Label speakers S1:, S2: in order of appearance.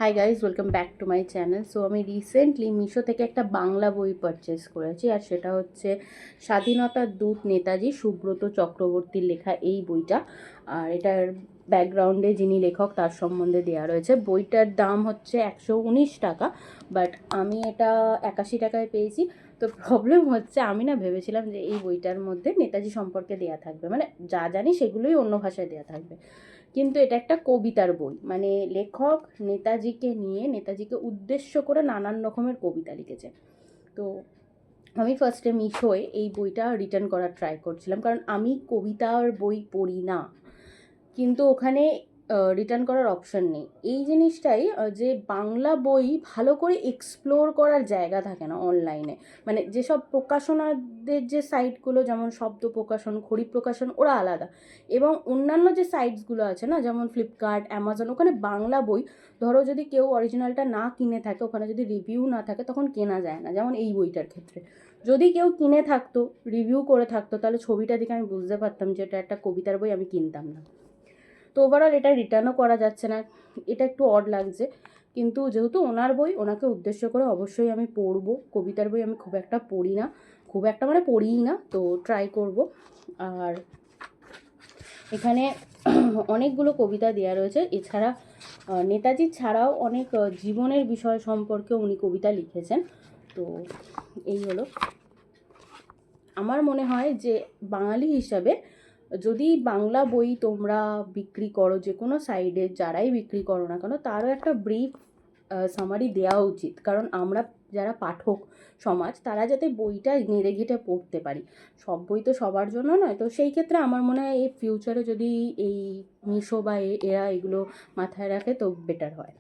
S1: Hi guys, welcome back to my channel. So আমি recently Meesho থেকে একটা বাংলা বই পারচেস করেছি, আর সেটা হচ্ছে স্বাধীনতার দূত নেতাজি সুব্রত চক্রবর্তীর লেখা এই বইটা। আর এটার ব্যাকগ্রাউন্ডে যিনি লেখক তার সম্বন্ধে দেওয়া রয়েছে। বইটার দাম হচ্ছে 119 টাকা, বাট আমি এটা 81 টাকায় পেয়েছি। তো প্রবলেম হচ্ছে, আমি না ভেবেছিলাম যে এই বইটার মধ্যে নেতাজি সম্পর্কে দেওয়া থাকবে, মানে যা জানি সেগুলোই অন্য ভাষায় দেওয়া থাকবে, কিন্তু এটা একটা কবিতার বই। মানে লেখক নেতাজিকে নিয়ে, নেতাজিকে উদ্দেশ্য করে নানান রকমের কবিতা লিখেছে। তো আমি ফার্স্টে মিশোয় এই বইটা রিটার্ন করার ট্রাই করছিলাম, কারণ আমি কবিতার বই পড়ি না, কিন্তু ওখানে রিটার্ন করার অপশান নেই। এই জিনিসটাই যে বাংলা বই ভালো করে এক্সপ্লোর করার জায়গা থাকে না অনলাইনে। মানে যেসব প্রকাশনাদের যে সাইটগুলো, যেমন শব্দ প্রকাশন, খড়ি প্রকাশন, ওরা আলাদা। এবং অন্যান্য যে সাইটসগুলো আছে না, যেমন ফ্লিপকার্ট, অ্যামাজন, ওখানে বাংলা বই ধরো যদি কেউ অরিজিনালটা না কিনে থাকে, ওখানে যদি রিভিউ না থাকে, তখন কেনা যায় না। যেমন এই বইটার ক্ষেত্রে যদি কেউ কিনে থাকতো, রিভিউ করে থাকতো, তাহলে ছবিটা দেখে আমি বুঝতে পারতাম যে এটা একটা কবিতার বই, আমি কিনতাম না। তো ওভারঅল এটা রিটার্নও করা যাচ্ছে না, এটা একটু অড লাগছে। কিন্তু যেহেতু ওনার বই, ওনাকে উদ্দেশ্য করে অবশ্যই আমি পড়বো। কবিতার বই আমি খুব একটা পড়ি না, খুব একটা মানে পড়িই না, তো ট্রাই করব। আর এখানে অনেকগুলো কবিতা দেওয়া রয়েছে। এছাড়া নেতাজি ছাড়াও অনেক জীবনের বিষয় সম্পর্কে উনি কবিতা লিখেছেন। তো এই হলো। আমার মনে হয় যে বাঙালি হিসাবে যদি বাংলা বই তোমরা বিক্রি করো, যে কোনো সাইডে যারাই বিক্রি করো না কেন, তারও একটা ব্রিফ সামারি দেওয়া উচিত। কারণ আমরা যারা পাঠক সমাজ, তারা যাতে বইটা নেড়ে ঘেটে পড়তে পারি। সব বই তো সবার জন্য নয়। তো সেই ক্ষেত্রে আমার মনে হয় এই ফিউচারে যদি এই মিশো বা এরা এগুলো মাথায় রাখে, তো বেটার হয়।